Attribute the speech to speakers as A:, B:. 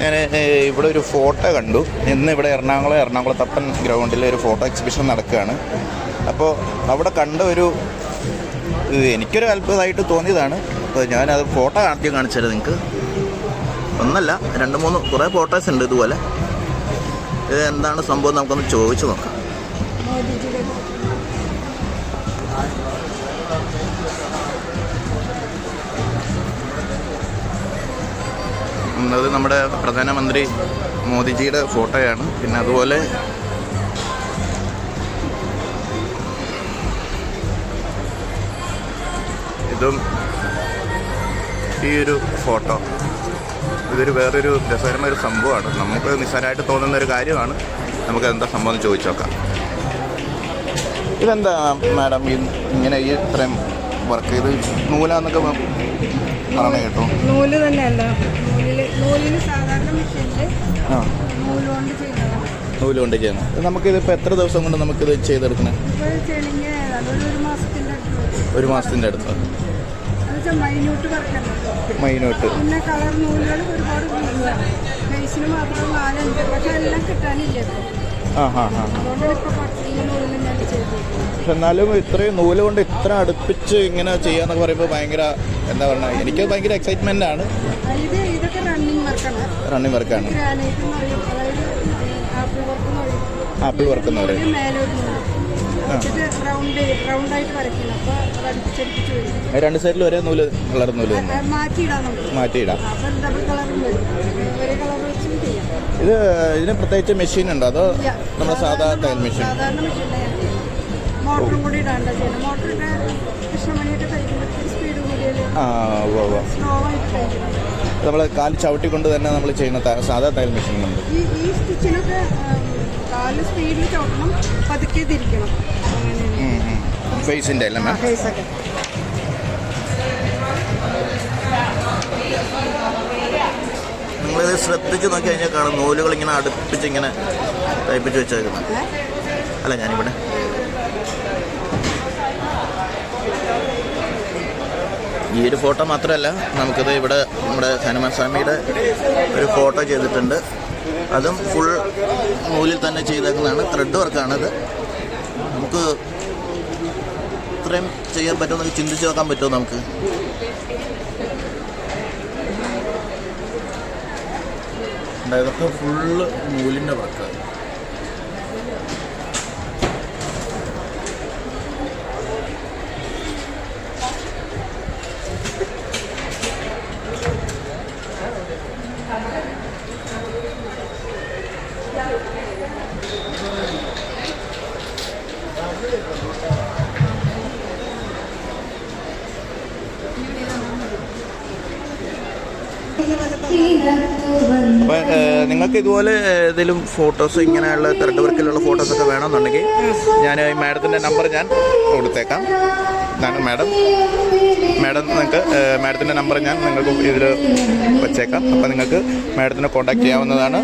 A: ഞാൻ ഇവിടെ ഒരു ഫോട്ടോ കണ്ടു. ഇന്ന് ഇവിടെ എറണാകുളത്തപ്പൻ ഗ്രൗണ്ടിൽ ഒരു ഫോട്ടോ എക്സിബിഷൻ നടക്കുകയാണ്. അപ്പോൾ അവിടെ കണ്ട എനിക്കൊരു അത്ഭുതമായിട്ട് തോന്നിയതാണ്. അപ്പോൾ ഞാനത് ഫോട്ടോ ആദ്യം കാണിച്ചത് നിങ്ങൾക്ക്. ഒന്നല്ല, 2-3 കുറേ ഫോട്ടോസ് ഉണ്ട് ഇതുപോലെ. ഇത് എന്താണ് സംഭവം നമുക്കൊന്ന് ചോദിച്ചു നോക്കാം. അത് നമ്മുടെ പ്രധാനമന്ത്രി മോദിജിയുടെ ഫോട്ടോയാണ്. പിന്നെ അതുപോലെ ഇതും ഈ ഒരു ഫോട്ടോ, ഇതൊരു വേറൊരു രസകരമായ സംഭവമാണ്. നമുക്ക് നിസ്സാരമായിട്ട് തോന്നുന്ന ഒരു കാര്യമാണ്. നമുക്ക് എന്താ സംഭവം എന്ന് ചോദിച്ചു നോക്കാം. ഇതെന്താ മാഡം ഇങ്ങനെ ഈ ഇത്രയും വർക്ക് ചെയ്ത് നൂലാന്നൊക്കെ പറയണ കേട്ടോ?
B: നൂല് തന്നെയല്ല, നൂലിന് സാധാരണ മെഷീനിൽ
A: നൂല് കൊണ്ട് ചെയ്യുന്നത്. നമുക്കിതിപ്പോൾ എത്ര ദിവസം കൊണ്ട് നമുക്കിത് ചെയ്തെടുക്കണേ? ഒരു മാസത്തിൻ്റെ അടുത്ത്. മൈന്യൂട്ട്
B: പിന്നെ കളർ നൂലുകൾ ഒരുപാട് ഫേസിന് മാത്രം 4-5, പക്ഷെ എല്ലാം കിട്ടാനില്ല.
A: പക്ഷെ എന്നാലും ഇത്രയും നൂല് കൊണ്ട് ഇത്ര അടുപ്പിച്ച് ഇങ്ങനെ ചെയ്യാന്നൊക്കെ പറയുമ്പോൾ ഭയങ്കര എന്താ പറയുക, എനിക്ക് ഭയങ്കര എക്സൈറ്റ്മെന്റ് ആണ്.
B: ഇതൊക്കെ
A: റണ്ണിങ് വർക്കാണ്. ആപ്പിൾ വർക്ക് എന്ന് പറയും. രണ്ട് സൈഡിൽ ഒരേ നൂല് കളർ നൂല് മാറ്റിയിടാം. ഇതിന് പ്രത്യേകിച്ച് മെഷീൻ ഉണ്ടോ അതോ നമ്മുടെ സാധാ തയ്യൽ മെഷീൻ? നമ്മൾ കാല് ചവിട്ടിക്കൊണ്ട് തന്നെ നമ്മൾ ചെയ്യുന്ന സാധാ തയ്യൽ മെഷീനുണ്ട്. ഫേസിൻ്റെ അല്ല മാം? നിങ്ങളിത് ശ്രദ്ധിച്ച് നോക്കി കഴിഞ്ഞാൽ കാണും നൂലുകൾ ഇങ്ങനെ അടുപ്പിച്ച് ഇങ്ങനെ തയ്പ്പിച്ച് വെച്ചേക്കുന്നത്. അല്ല, ഞാനിവിടെ ഈ ഒരു ഫോട്ടോ മാത്രമല്ല, നമുക്കിത് ഇവിടെ നമ്മുടെ ഹനുമാൻ സ്വാമിയുടെ ഒരു ഫോട്ടോ ചെയ്തിട്ടുണ്ട്. അതും ഫുൾ നൂലിൽ തന്നെ ചെയ്തേക്കുന്നതാണ്. ത്രെഡ് വർക്കാണിത്. നമുക്ക് ഇത്രയും ചെയ്യാൻ പറ്റുമെന്നൊക്കെ ചിന്തിച്ച് നോക്കാൻ പറ്റുമോ നമുക്ക്? ഇതൊക്കെ ഫുള്ള് നൂലിൻ്റെ വർക്കാണ്. അപ്പോൾ നിങ്ങൾക്ക് ഇതുപോലെ ഏതെങ്കിലും ഫോട്ടോസ് ഇങ്ങനെയുള്ള ത്രെഡ് വർക്കിലുള്ള ഫോട്ടോസൊക്കെ വേണമെന്നുണ്ടെങ്കിൽ ഞാൻ ഈ മാഡത്തിൻ്റെ നമ്പർ ഞാൻ കൊടുത്തേക്കാം. മാഡം നിങ്ങൾക്ക് മാഡത്തിൻ്റെ നമ്പർ ഞാൻ നിങ്ങൾക്ക് ഇതിൽ വച്ചേക്കാം. അപ്പോൾ നിങ്ങൾക്ക് മാഡത്തിനെ കോൺടാക്റ്റ് ചെയ്യാവുന്നതാണ്.